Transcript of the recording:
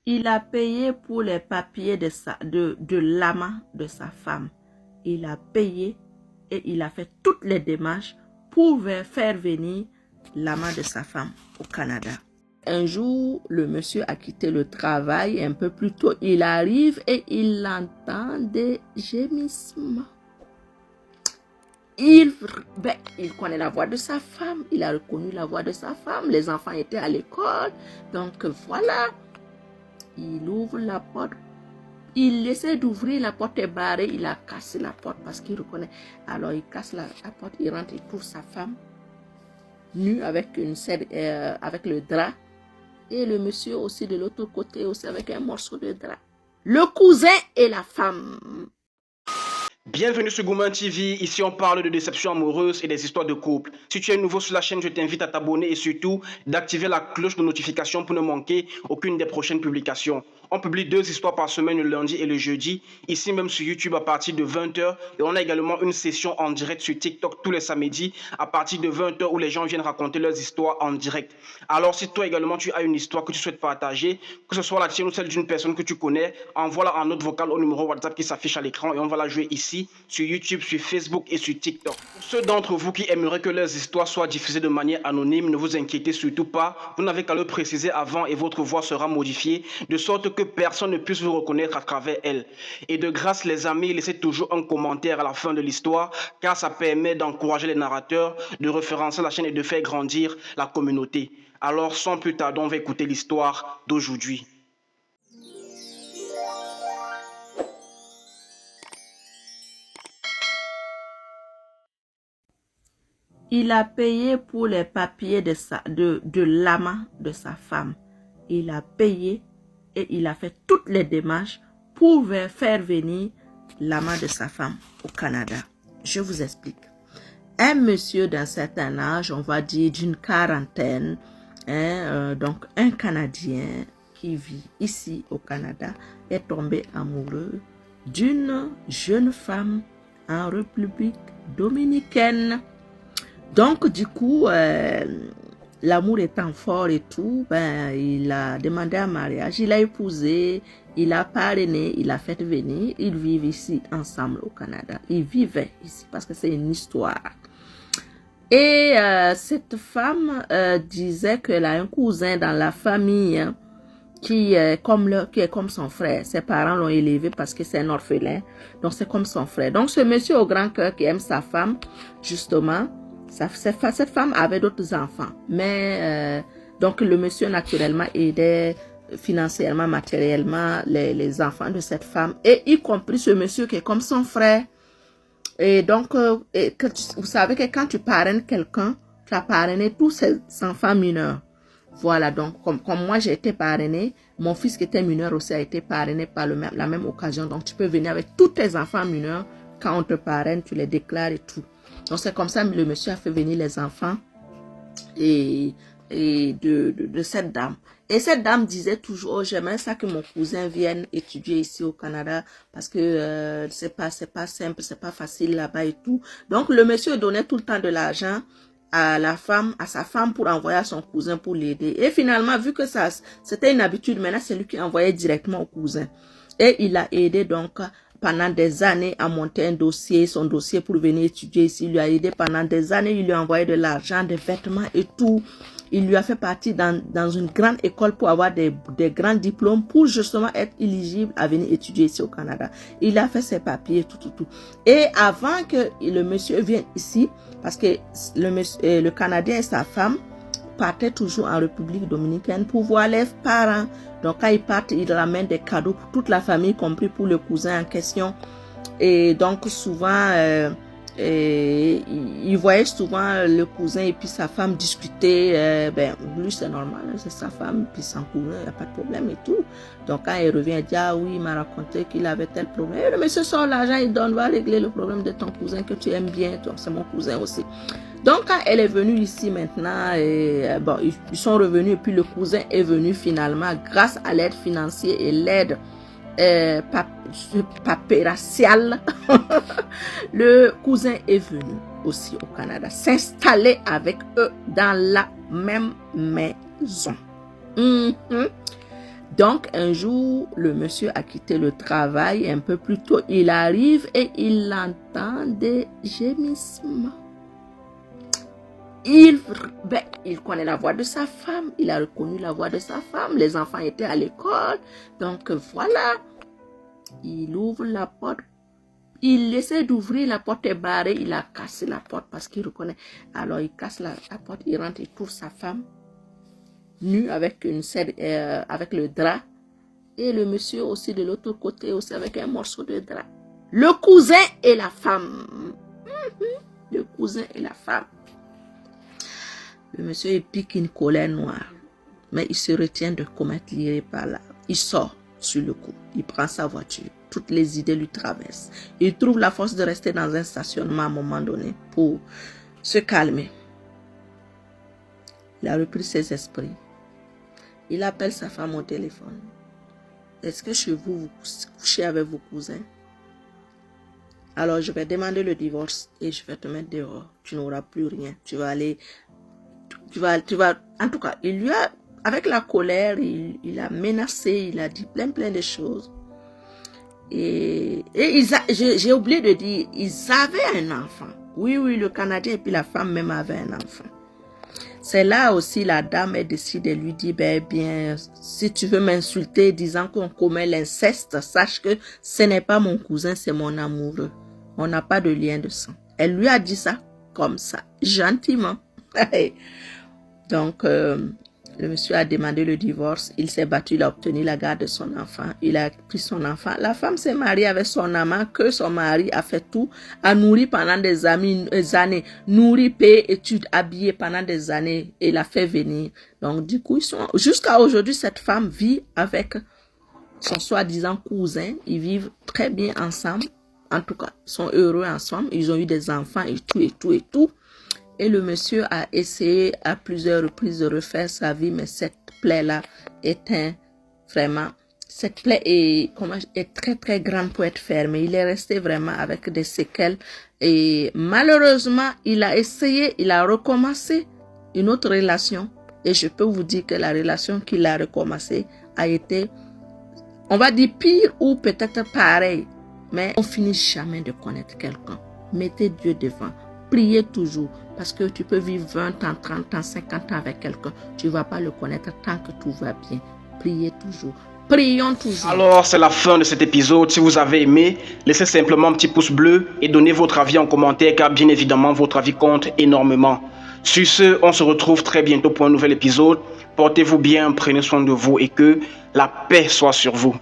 Il a payé pour les papiers de l'amant de sa femme. Il a payé et il a fait toutes les démarches pour faire venir l'amant de sa femme au Canada. Un jour, le monsieur a quitté le travail un peu plus tôt. Il arrive et il entend des gémissements. Il connaît la voix de sa femme. Il a reconnu la voix de sa femme. Les enfants étaient à l'école. Donc voilà. Il ouvre la porte. Il essaie d'ouvrir la porte est barrée. Il a cassé la porte parce qu'il reconnaît. Alors il casse la porte. Il rentre. Il trouve sa femme nue avec le drap. Et le monsieur aussi de l'autre côté aussi avec un morceau de drap. Le cousin et la femme. Bienvenue sur Gourmand TV, ici on parle de déception amoureuse et des histoires de couple. Si tu es nouveau sur la chaîne, je t'invite à t'abonner et surtout d'activer la cloche de notification pour ne manquer aucune des prochaines publications. On publie 2 histoires par semaine, le lundi et le jeudi, ici même sur YouTube à partir de 20 h. Et on a également une session en direct sur TikTok tous les samedis à partir de 20 h où les gens viennent raconter leurs histoires en direct. Alors si toi également tu as une histoire que tu souhaites partager, que ce soit la tienne ou celle d'une personne que tu connais, envoie-la en note vocale au numéro WhatsApp qui s'affiche à l'écran et on va la jouer ici sur YouTube, sur Facebook et sur TikTok. Pour ceux d'entre vous qui aimeraient que leurs histoires soient diffusées de manière anonyme, ne vous inquiétez surtout pas, vous n'avez qu'à le préciser avant et votre voix sera modifiée de sorte que personne ne puisse vous reconnaître à travers elle. Et de grâce les amis, laissez toujours un commentaire à la fin de l'histoire car ça permet d'encourager les narrateurs, de référencer la chaîne et de faire grandir la communauté. Alors sans plus tarder, on va écouter l'histoire d'aujourd'hui. Il a payé pour les papiers de l'amant de sa femme. Il a payé et il a fait toutes les démarches pour faire venir l'amant de sa femme au Canada. Je vous explique. Un monsieur d'un certain âge, on va dire d'une quarantaine, donc un Canadien qui vit ici au Canada, est tombé amoureux d'une jeune femme en République dominicaine. Donc, du coup, l'amour étant fort et tout, il a demandé un mariage, il a épousé, il a parrainé, il a fait venir, ils vivent ici ensemble au Canada. Ils vivaient ici parce que c'est une histoire. Et cette femme disait qu'elle a un cousin dans la famille qui est comme son frère. Ses parents l'ont élevé parce que c'est un orphelin, donc c'est comme son frère. Donc, ce monsieur au grand cœur qui aime sa femme, justement, cette femme avait d'autres enfants, mais donc le monsieur naturellement aidait financièrement, matériellement les enfants de cette femme, et y compris ce monsieur qui est comme son frère. Et donc, vous savez que quand tu parraines quelqu'un, tu as parrainé tous ses enfants mineurs. Voilà, donc comme moi j'ai été parrainée, mon fils qui était mineur aussi a été parrainé par la même occasion. Donc tu peux venir avec tous tes enfants mineurs, quand on te parraine, tu les déclares et tout. Donc c'est comme ça que le monsieur a fait venir les enfants et de cette dame. Et cette dame disait toujours, oh, j'aimerais ça que mon cousin vienne étudier ici au Canada parce que c'est pas simple, c'est pas facile là-bas et tout. Donc le monsieur donnait tout le temps de l'argent à sa femme pour envoyer à son cousin pour l'aider. Et finalement, vu que ça c'était une habitude, maintenant c'est lui qui envoyait directement au cousin. Et il a aidé donc pendant des années à monter son dossier pour venir étudier ici. Il lui a aidé pendant des années, il lui a envoyé de l'argent, des vêtements et tout. Il lui a fait partie dans une grande école pour avoir des grands diplômes pour justement être éligible à venir étudier ici au Canada. Il a fait ses papiers, tout. Et avant que le monsieur vienne ici, parce que le Canadien et sa femme partaient toujours en République dominicaine pour voir les parents. Donc quand ils partent, ils ramènent des cadeaux pour toute la famille, compris pour le cousin en question. Et donc souvent, ils voyaient souvent le cousin et puis sa femme discuter. Lui c'est normal, c'est sa femme, puis son cousin, il n'y a pas de problème et tout. Donc quand il revient, il dit, ah oui, il m'a raconté qu'il avait tel problème. Et le monsieur sort l'argent, il donne, va régler le problème de ton cousin que tu aimes bien. Donc c'est mon cousin aussi. Donc quand elle est venue ici maintenant, ils sont revenus et puis le cousin est venu finalement grâce à l'aide financière et l'aide papéraciale. Le cousin est venu aussi au Canada s'installer avec eux dans la même maison. Donc, un jour, le monsieur a quitté le travail un peu plus tôt. Il arrive et il entend des gémissements. Il connaît la voix de sa femme. Il a reconnu la voix de sa femme. Les enfants étaient à l'école. Donc, voilà. Il ouvre la porte. Il essaie d'ouvrir, la porte est barrée. Il a cassé la porte parce qu'il reconnaît. Alors, il casse la porte. Il rentre, il trouve sa femme nue avec avec le drap. Et le monsieur aussi de l'autre côté, aussi avec un morceau de drap. Le cousin et la femme. Le cousin et la femme. Le monsieur, il pique une colère noire. Mais il se retient de commettre l'irréparable. Il sort sur le coup. Il prend sa voiture. Toutes les idées lui traversent. Il trouve la force de rester dans un stationnement à un moment donné pour se calmer. Il a repris ses esprits. Il appelle sa femme au téléphone. Est-ce que chez vous, vous couchez avec vos cousins? Alors, je vais demander le divorce et je vais te mettre dehors. Tu n'auras plus rien. Tu vas aller... Tu vas... En tout cas, il lui a... Avec la colère, il a menacé, il a dit plein de choses. Et j'ai oublié de dire, ils avaient un enfant. Oui, le Canadien et puis la femme même avait un enfant. C'est là aussi la dame a décidé de lui dire, bien, si tu veux m'insulter disant qu'on commet l'inceste, sache que ce n'est pas mon cousin, c'est mon amoureux. On n'a pas de lien de sang. Elle lui a dit ça comme ça, gentiment. Donc, le monsieur a demandé le divorce. Il s'est battu, il a obtenu la garde de son enfant. Il a pris son enfant. La femme s'est mariée avec son amant, que son mari a fait tout, a nourri pendant des années, nourri, payé, études, habillé pendant des années, et l'a fait venir. Donc, du coup, jusqu'à aujourd'hui, cette femme vit avec son soi-disant cousin. Ils vivent très bien ensemble. En tout cas, ils sont heureux ensemble. Ils ont eu des enfants et tout. Et le monsieur a essayé à plusieurs reprises de refaire sa vie, mais cette plaie-là est vraiment... Cette plaie est très grande pour être fermée. Il est resté vraiment avec des séquelles. Et malheureusement, il a essayé, il a recommencé une autre relation. Et je peux vous dire que la relation qu'il a recommencée a été, on va dire pire ou peut-être pareil. Mais on finit jamais de connaître quelqu'un. Mettez Dieu devant. Priez toujours. Parce que tu peux vivre 20 ans, 30 ans, 50 ans avec quelqu'un. Tu ne vas pas le connaître tant que tout va bien. Priez toujours. Prions toujours. Alors, c'est la fin de cet épisode. Si vous avez aimé, laissez simplement un petit pouce bleu et donnez votre avis en commentaire car bien évidemment, votre avis compte énormément. Sur ce, on se retrouve très bientôt pour un nouvel épisode. Portez-vous bien, prenez soin de vous et que la paix soit sur vous.